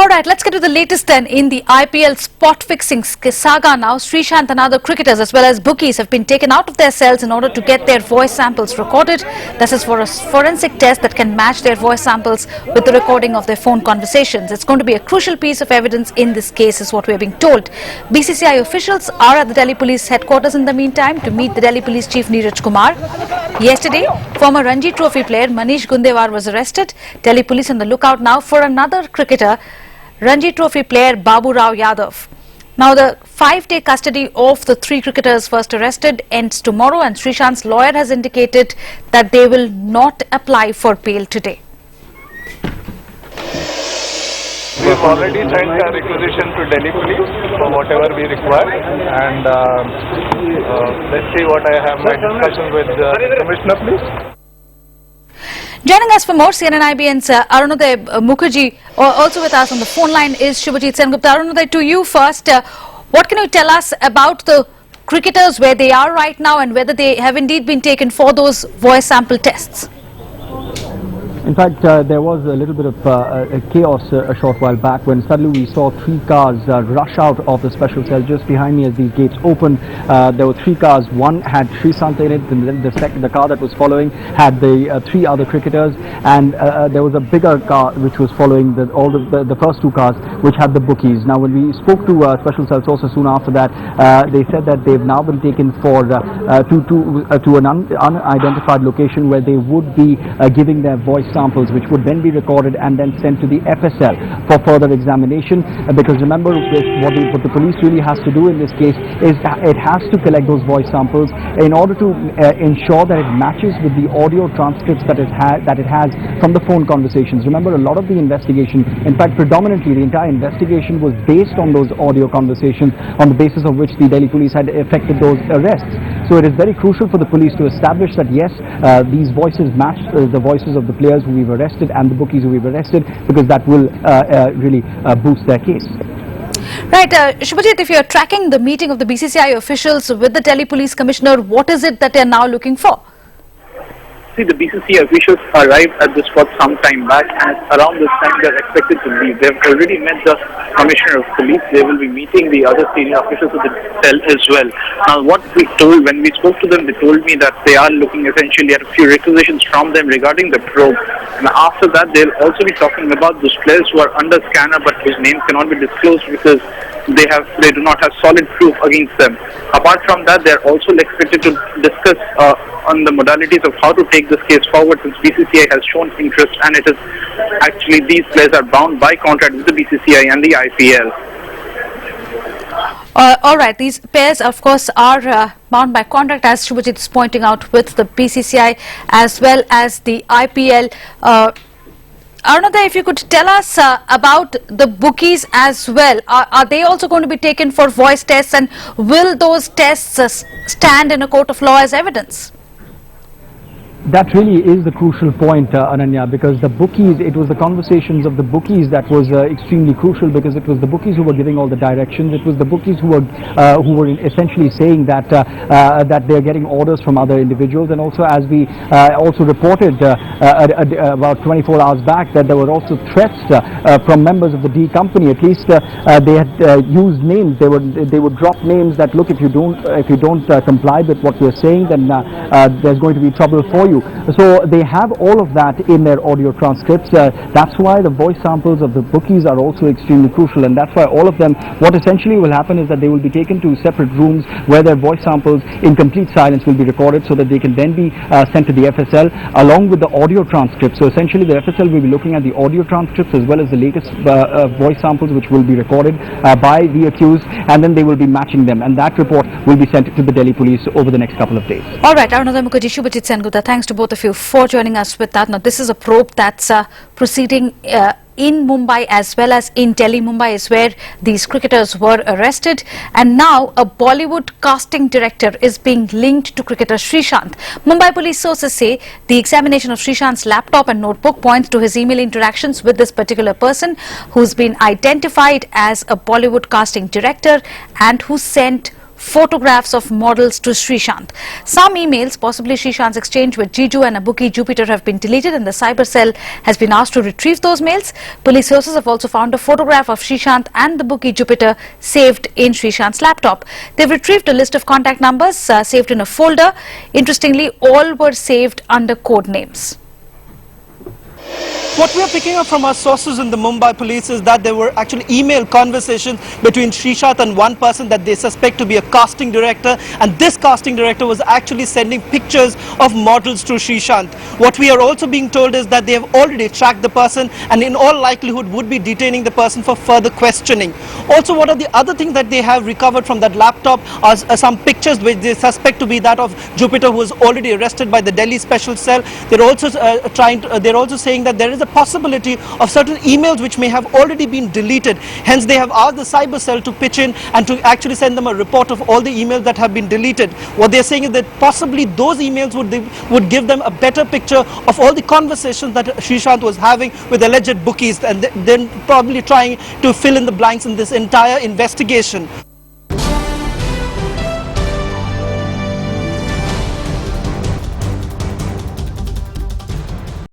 Alright, let's get to the latest then in the IPL spot fixing saga now. Sreesanth and other cricketers as well as bookies have been taken out of their cells in order to get their voice samples recorded. This is for a forensic test that can match their voice samples with the recording of their phone conversations. It's going to be a crucial piece of evidence in this case is what we are being told. BCCI officials are at the Delhi Police headquarters in the meantime to meet the Delhi Police Chief Neeraj Kumar. Yesterday, former Ranji Trophy player Manish Gundewar was arrested. Delhi Police on the lookout now for another cricketer, Ranji Trophy player Babu Rao Yadav. Now the 5-day custody of the 3 cricketers first arrested ends tomorrow, and Sreesanth's lawyer has indicated that they will not apply for bail today. We have already sent a requisition to Delhi Police for whatever we require, and let's see what I have my discussion with the Commissioner, please. Joining us for more, CNN IBN's Arunodhay Mukherjee, also with us on the phone line is Shubhajit Sengupta. Arunodhay, to you first, what can you tell us about the cricketers, where they are right now and whether they have indeed been taken for those voice sample tests? In fact, there was a little bit of chaos a short while back when suddenly we saw 3 cars rush out of the special cell just behind me as these gates opened. There were 3 cars. One had Sreesanth in it, and then the car that was following had the 3 other cricketers, and there was a bigger car which was following the first 2 cars, which had the bookies. Now, when we spoke to special cell sources soon after that, they said that they've now been taken for to an unidentified location where they would be giving their voice samples, which would then be recorded and then sent to the FSL for further examination. Because remember, what the police really has to do in this case is that it has to collect those voice samples in order to ensure that it matches with the audio transcripts that it has from the phone conversations. Remember, a lot of the investigation, in fact predominantly the entire investigation, was based on those audio conversations, on the basis of which the Delhi Police had effected those arrests. So it is very crucial for the police to establish that yes, these voices match the voices of the players who we've arrested and the bookies who we've arrested, because that will really boost their case. Right, Shubhajit, if you're tracking the meeting of the BCCI officials with the Delhi Police Commissioner, what is it that they're now looking for? See, the BCCI officials arrived at the spot some time back, and around this time they're expected to leave. They've already met the Commissioner of Police. They will be meeting the other senior officials of the cell as well. Now, what when we spoke to them, they told me that they are looking essentially at a few requisitions from them regarding the probe. And after that, they'll also be talking about those players who are under scanner but whose names cannot be disclosed because they do not have solid proof against them. Apart from that, they're also expected to discuss on the modalities of how to take this case forward, since BCCI has shown interest, and it is actually these players are bound by contract with the BCCI and the IPL. All right, these pairs of course are bound by contract, as Shubhajit is pointing out, with the BCCI as well as the IPL. Arunodhay, if you could tell us about the bookies as well. Are they also going to be taken for voice tests, and will those tests stand in a court of law as evidence? That really is the crucial point, Ananya, because the bookies, it was the conversations of the bookies that was extremely crucial, because it was the bookies who were giving all the directions. It was the bookies who were essentially saying that that they're getting orders from other individuals. And also, as we also reported about 24 hours back, that there were also threats from members of the D company. At least they had used names. They would drop names that, look, if you don't comply with what we're saying, then there's going to be trouble for you. So they have all of that in their audio transcripts. That's why the voice samples of the bookies are also extremely crucial, and that's why all of them, what essentially will happen is that they will be taken to separate rooms where their voice samples in complete silence will be recorded, so that they can then be sent to the FSL along with the audio transcripts. So essentially the FSL will be looking at the audio transcripts as well as the latest voice samples which will be recorded by the accused, and then they will be matching them, and that report will be sent to the Delhi Police over the next couple of days. All right, Arunodhay Mukherjee, Shubhajit Sengupta, thanks to both of you for joining us with that. Now, this is a probe that's proceeding in Mumbai as well as in Delhi. Mumbai is where these cricketers were arrested, and now a Bollywood casting director is being linked to cricketer Sreesanth. Mumbai police sources say the examination of Sreesanth's laptop and notebook points to his email interactions with this particular person, who's been identified as a Bollywood casting director and who sent photographs of models to Sreesanth. Some emails, possibly Sreesanth's exchange with Jiju and a bookie Jupiter, have been deleted, and the cyber cell has been asked to retrieve those mails. Police sources have also found a photograph of Sreesanth and the bookie Jupiter saved in Sreesanth's laptop. They've retrieved a list of contact numbers saved in a folder. Interestingly, all were saved under code names. What we are picking up from our sources in the Mumbai police is that there were actually email conversations between Sreesanth and one person that they suspect to be a casting director, and this casting director was actually sending pictures of models to Sreesanth. What we are also being told is that they have already tracked the person and in all likelihood would be detaining the person for further questioning. Also, what are the other things that they have recovered from that laptop are some pictures which they suspect to be that of Jupiter, who was already arrested by the Delhi Special Cell. They're also they're also saying that there is a possibility of certain emails which may have already been deleted. Hence, they have asked the cyber cell to pitch in and to actually send them a report of all the emails that have been deleted. What they're saying is that possibly those emails would give them a better picture of all the conversations that Sreesanth was having with alleged bookies, and then probably trying to fill in the blanks in this entire investigation.